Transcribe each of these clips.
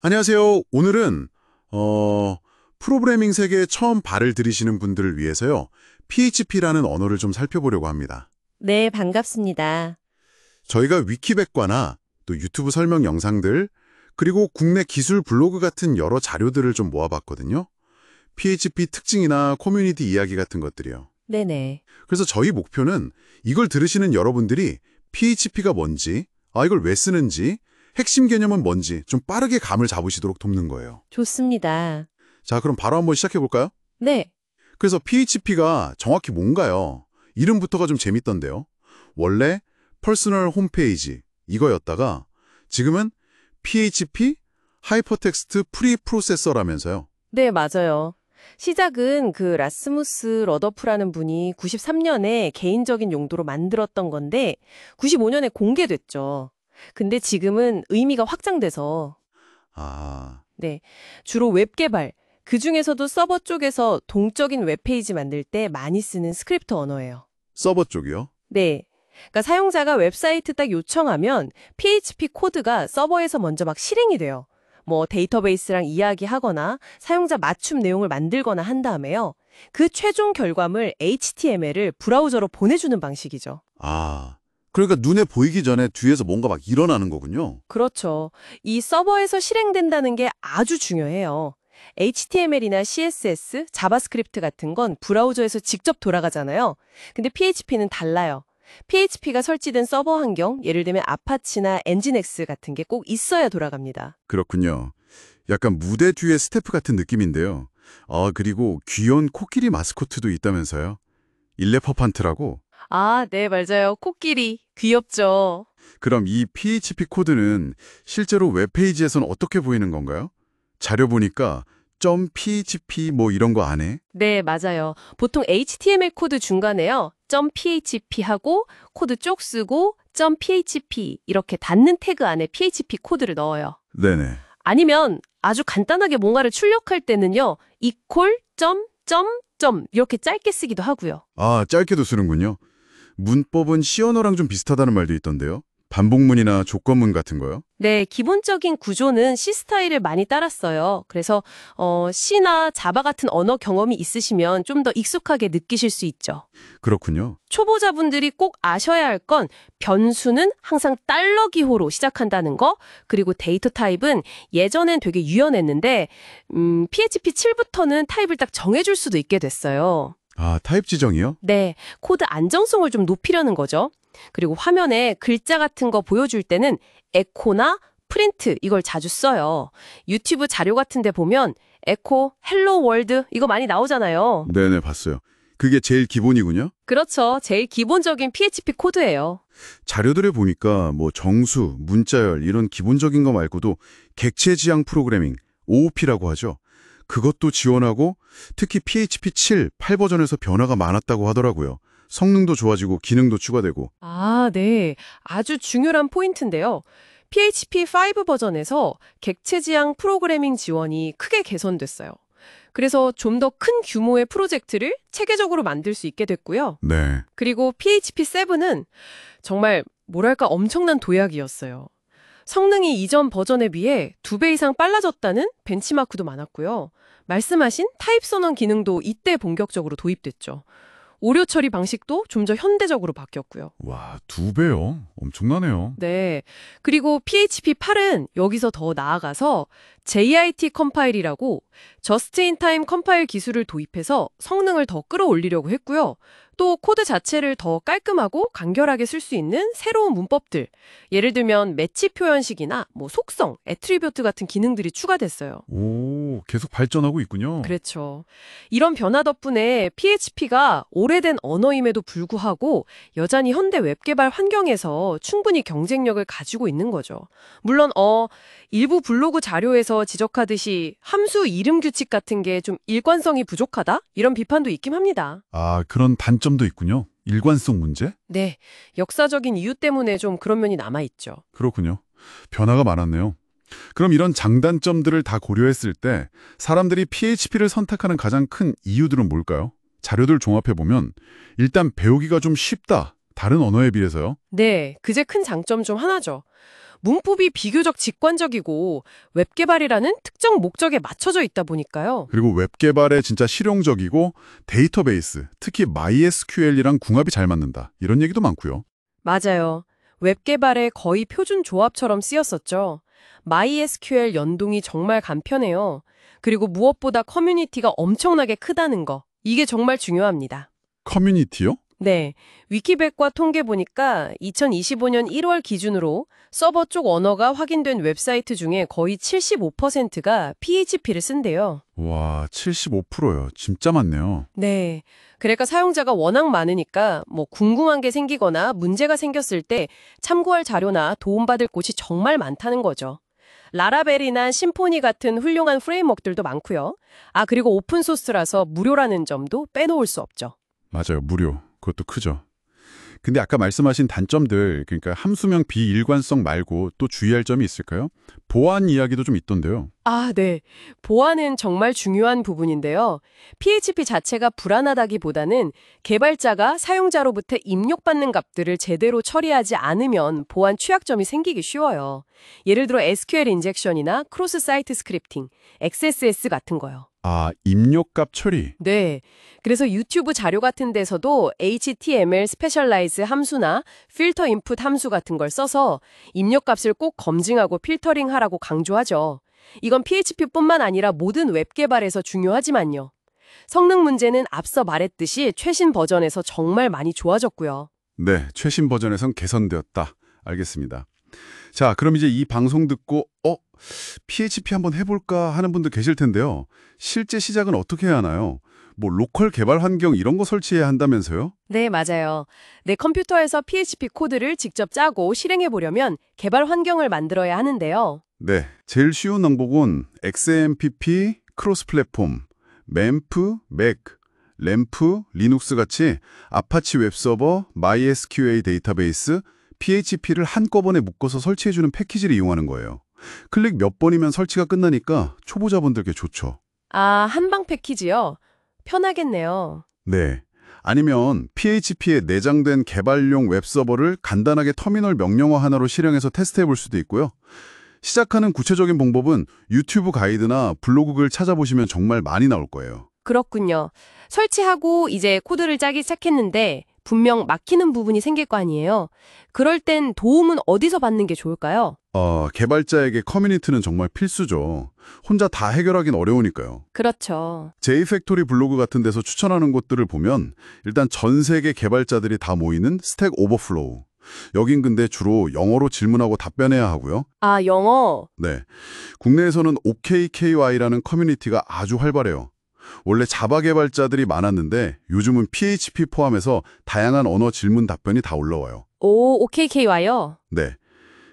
안녕하세요. 오늘은 프로그래밍 세계에 처음 발을 들이시는 분들을 위해서요. PHP라는 언어를 좀 살펴보려고 합니다. 네, 반갑습니다. 저희가 위키백과나 또 유튜브 설명 영상들, 그리고 국내 기술 블로그 같은 여러 자료들을 좀 모아봤거든요. PHP 특징이나 커뮤니티 이야기 같은 것들이요. 네네. 그래서 저희 목표는 이걸 들으시는 여러분들이 PHP가 뭔지, 이걸 왜 쓰는지, 핵심 개념은 뭔지 좀 빠르게 감을 잡으시도록 돕는 거예요. 좋습니다. 자, 그럼 바로 한번 시작해 볼까요? 네. 그래서 PHP가 정확히 뭔가요? 이름부터가 좀 재밌던데요. 원래 퍼스널 홈페이지 이거였다가 지금은 PHP 하이퍼텍스트 프리 프로세서라면서요. 네, 맞아요. 시작은 그 라스무스 러더프라는 분이 93년에 개인적인 용도로 만들었던 건데 95년에 공개됐죠. 근데 지금은 의미가 확장돼서 아, 네, 주로 웹 개발, 그중에서도 서버 쪽에서 동적인 웹페이지 만들 때 많이 쓰는 스크립트 언어예요. 서버 쪽이요? 네. 그러니까 사용자가 웹사이트 딱 요청하면 PHP 코드가 서버에서 먼저 막 실행이 돼요. 뭐 데이터베이스랑 이야기하거나 사용자 맞춤 내용을 만들거나 한 다음에요. 그 최종 결과물 HTML을 브라우저로 보내주는 방식이죠. 아, 그러니까 눈에 보이기 전에 뒤에서 뭔가 막 일어나는 거군요. 그렇죠. 이 서버에서 실행된다는 게 아주 중요해요. HTML이나 CSS, 자바스크립트 같은 건 브라우저에서 직접 돌아가잖아요. 근데 PHP는 달라요. PHP가 설치된 서버 환경, 예를 들면 아파치나 엔진엑스 같은 게 꼭 있어야 돌아갑니다. 그렇군요. 약간 무대 뒤에 스태프 같은 느낌인데요. 그리고 귀여운 코끼리 마스코트도 있다면서요. 일레퍼판트라고? 아, 네, 맞아요. 코끼리. 귀엽죠. 그럼 이 PHP 코드는 실제로 웹페이지에서는 어떻게 보이는 건가요? 자료 보니까 .php 뭐 이런 거 안 해? 네, 맞아요. 보통 HTML 코드 중간에요. .php 하고 코드 쪽 쓰고 .php 이렇게 닫는 태그 안에 PHP 코드를 넣어요. 네네. 아니면 아주 간단하게 뭔가를 출력할 때는요. 이렇게 짧게 쓰기도 하고요. 아, 짧게도 쓰는군요. 문법은 C 언어랑 좀 비슷하다는 말도 있던데요. 반복문이나 조건문 같은 거요? 네, 기본적인 구조는 C 스타일을 많이 따랐어요. 그래서 C나 자바 같은 언어 경험이 있으시면 좀 더 익숙하게 느끼실 수 있죠. 그렇군요. 초보자분들이 꼭 아셔야 할 건 변수는 항상 달러 기호로 시작한다는 거, 그리고 데이터 타입은 예전엔 되게 유연했는데 PHP 7부터는 타입을 딱 정해줄 수도 있게 됐어요. 아, 타입 지정이요? 네, 코드 안정성을 좀 높이려는 거죠. 그리고 화면에 글자 같은 거 보여줄 때는 에코나 프린트 이걸 자주 써요. 유튜브 자료 같은 데 보면 에코, 헬로 월드 이거 많이 나오잖아요. 네네, 봤어요. 그게 제일 기본이군요. 그렇죠. 제일 기본적인 PHP 코드예요. 자료들에 보니까 뭐 정수, 문자열 이런 기본적인 거 말고도 객체 지향 프로그래밍, OOP라고 하죠. 그것도 지원하고 특히 PHP 7, 8 버전에서 변화가 많았다고 하더라고요. 성능도 좋아지고 기능도 추가되고. 아, 네. 아주 중요한 포인트인데요. PHP 5 버전에서 객체 지향 프로그래밍 지원이 크게 개선됐어요. 그래서 좀 더 큰 규모의 프로젝트를 체계적으로 만들 수 있게 됐고요. 네. 그리고 PHP 7은 정말 뭐랄까 엄청난 도약이었어요. 성능이 이전 버전에 비해 2배 이상 빨라졌다는 벤치마크도 많았고요. 말씀하신 타입 선언 기능도 이때 본격적으로 도입됐죠. 오류 처리 방식도 좀 더 현대적으로 바뀌었고요. 와, 2배요? 엄청나네요. 네. 그리고 PHP 8은 여기서 더 나아가서 JIT 컴파일이라고 저스트 인 타임 컴파일 기술을 도입해서 성능을 더 끌어올리려고 했고요. 또 코드 자체를 더 깔끔하고 간결하게 쓸 수 있는 새로운 문법들, 예를 들면 매치 표현식이나 뭐 속성, 애트리뷰트 같은 기능들이 추가됐어요. 오, 계속 발전하고 있군요. 그렇죠. 이런 변화 덕분에 PHP가 오래된 언어임에도 불구하고 여전히 현대 웹 개발 환경에서 충분히 경쟁력을 가지고 있는 거죠. 물론 일부 블로그 자료에서 지적하듯이 함수 이름 규칙 같은 게 좀 일관성이 부족하다? 이런 비판도 있긴 합니다. 아, 그런 단점도 있군요. 일관성 문제? 네, 역사적인 이유 때문에 좀 그런 면이 남아있죠. 그렇군요. 변화가 많았네요. 그럼 이런 장단점들을 다 고려했을 때 사람들이 PHP를 선택하는 가장 큰 이유들은 뭘까요? 자료들 종합해보면 일단 배우기가 좀 쉽다. 다른 언어에 비해서요. 네, 그제 큰 장점 중 하나죠. 문법이 비교적 직관적이고 웹 개발이라는 특정 목적에 맞춰져 있다 보니까요. 그리고 웹 개발에 진짜 실용적이고 데이터베이스, 특히 MySQL이랑 궁합이 잘 맞는다. 이런 얘기도 많고요. 맞아요. 웹 개발의 거의 표준 조합처럼 쓰였었죠. MySQL 연동이 정말 간편해요. 그리고 무엇보다 커뮤니티가 엄청나게 크다는 거. 이게 정말 중요합니다. 커뮤니티요? 네, 위키백과 통계 보니까 2025년 1월 기준으로 서버 쪽 언어가 확인된 웹사이트 중에 거의 75%가 PHP를 쓴대요. 와, 75%요. 진짜 많네요. 네, 그러니까 사용자가 워낙 많으니까 궁금한 게 생기거나 문제가 생겼을 때 참고할 자료나 도움받을 곳이 정말 많다는 거죠. 라라벨이나 심포니 같은 훌륭한 프레임워크들도 많고요. 그리고 오픈소스라서 무료라는 점도 빼놓을 수 없죠. 맞아요. 무료. 그것도 크죠. 근데 아까 말씀하신 단점들, 그러니까 함수명 비일관성 말고 또 주의할 점이 있을까요? 보안 이야기도 좀 있던데요. 네. 보안은 정말 중요한 부분인데요. PHP 자체가 불안하다기보다는 개발자가 사용자로부터 입력받는 값들을 제대로 처리하지 않으면 보안 취약점이 생기기 쉬워요. 예를 들어 SQL 인젝션이나 크로스 사이트 스크립팅, XSS 같은 거요. 입력값 처리. 네. 그래서 유튜브 자료 같은 데서도 HTML 스페셜라이즈 함수나 필터 인풋 함수 같은 걸 써서 입력값을 꼭 검증하고 필터링하라고 강조하죠. 이건 PHP뿐만 아니라 모든 웹 개발에서 중요하지만요. 성능 문제는 앞서 말했듯이 최신 버전에서 정말 많이 좋아졌고요. 네, 최신 버전에선 개선되었다. 알겠습니다. 자, 그럼 이제 이 방송 듣고 PHP 한번 해볼까 하는 분들 계실 텐데요. 실제 시작은 어떻게 해야 하나요? 로컬 개발 환경 이런 거 설치해야 한다면서요? 네, 맞아요. 내 컴퓨터에서 PHP 코드를 직접 짜고 실행해 보려면 개발 환경을 만들어야 하는데요. 네, 제일 쉬운 방법은 XAMPP, 크로스 플랫폼, 램프, 맥, 램프, 리눅스 같이 아파치 웹서버, MySQL 데이터베이스, PHP를 한꺼번에 묶어서 설치해주는 패키지를 이용하는 거예요. 클릭 몇 번이면 설치가 끝나니까 초보자분들께 좋죠. 한방 패키지요? 편하겠네요. 네. 아니면 PHP에 내장된 개발용 웹서버를 간단하게 터미널 명령어 하나로 실행해서 테스트해 볼 수도 있고요. 시작하는 구체적인 방법은 유튜브 가이드나 블로그 글 찾아보시면 정말 많이 나올 거예요. 그렇군요. 설치하고 이제 코드를 짜기 시작했는데 분명 막히는 부분이 생길 거 아니에요. 그럴 땐 도움은 어디서 받는 게 좋을까요? 개발자에게 커뮤니티는 정말 필수죠. 혼자 다 해결하긴 어려우니까요. 그렇죠. 제이팩토리 블로그 같은 데서 추천하는 곳들을 보면 일단 전 세계 개발자들이 다 모이는 스택 오버플로우. 여긴 근데 주로 영어로 질문하고 답변해야 하고요. 영어. 네. 국내에서는 OKKY라는 커뮤니티가 아주 활발해요. 원래 자바 개발자들이 많았는데 요즘은 PHP 포함해서 다양한 언어 질문 답변이 다 올라와요. OKKY요? 네.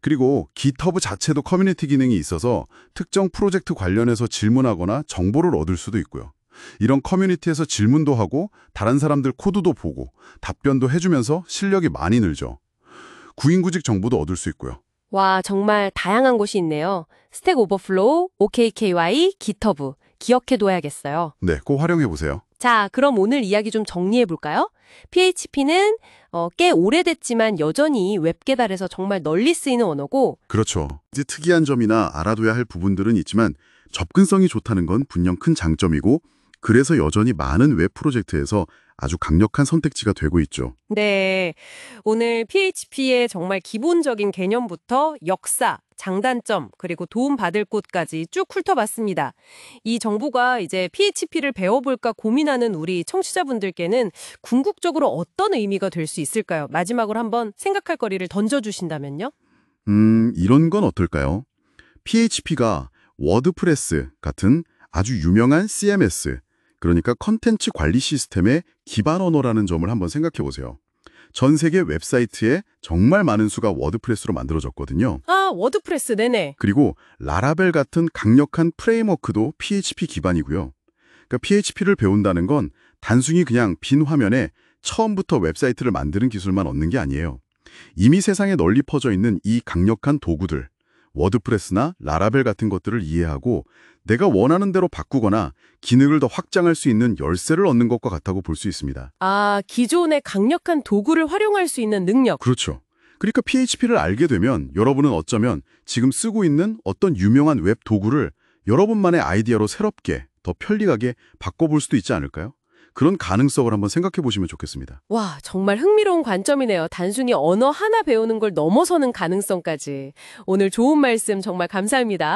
그리고 GitHub 자체도 커뮤니티 기능이 있어서 특정 프로젝트 관련해서 질문하거나 정보를 얻을 수도 있고요. 이런 커뮤니티에서 질문도 하고 다른 사람들 코드도 보고 답변도 해주면서 실력이 많이 늘죠. 구인구직 정보도 얻을 수 있고요. 와, 정말 다양한 곳이 있네요. 스택 오버플로우, OKKY, GitHub. 기억해둬야겠어요. 네, 꼭 활용해보세요. 자, 그럼 오늘 이야기 좀 정리해볼까요? PHP는 꽤 오래됐지만 여전히 웹 개발에서 정말 널리 쓰이는 언어고 그렇죠. 이제 특이한 점이나 알아둬야 할 부분들은 있지만 접근성이 좋다는 건 분명 큰 장점이고 그래서 여전히 많은 웹 프로젝트에서 아주 강력한 선택지가 되고 있죠. 네, 오늘 PHP의 정말 기본적인 개념부터 역사, 장단점, 그리고 도움받을 곳까지 쭉 훑어봤습니다. 이 정보가 이제 PHP를 배워볼까 고민하는 우리 청취자분들께는 궁극적으로 어떤 의미가 될 수 있을까요? 마지막으로 한번 생각할 거리를 던져주신다면요? 이런 건 어떨까요? PHP가 워드프레스 같은 아주 유명한 CMS, 그러니까 컨텐츠 관리 시스템의 기반 언어라는 점을 한번 생각해 보세요. 전 세계 웹사이트에 정말 많은 수가 워드프레스로 만들어졌거든요. 워드프레스, 네네. 그리고 라라벨 같은 강력한 프레임워크도 PHP 기반이고요. 그러니까 PHP를 배운다는 건 단순히 그냥 빈 화면에 처음부터 웹사이트를 만드는 기술만 얻는 게 아니에요. 이미 세상에 널리 퍼져 있는 이 강력한 도구들, 워드프레스나 라라벨 같은 것들을 이해하고 내가 원하는 대로 바꾸거나 기능을 더 확장할 수 있는 열쇠를 얻는 것과 같다고 볼 수 있습니다. 기존의 강력한 도구를 활용할 수 있는 능력. 그렇죠. 그러니까 PHP를 알게 되면 여러분은 어쩌면 지금 쓰고 있는 어떤 유명한 웹 도구를 여러분만의 아이디어로 새롭게, 더 편리하게 바꿔볼 수도 있지 않을까요? 그런 가능성을 한번 생각해 보시면 좋겠습니다. 와, 정말 흥미로운 관점이네요. 단순히 언어 하나 배우는 걸 넘어서는 가능성까지. 오늘 좋은 말씀 정말 감사합니다.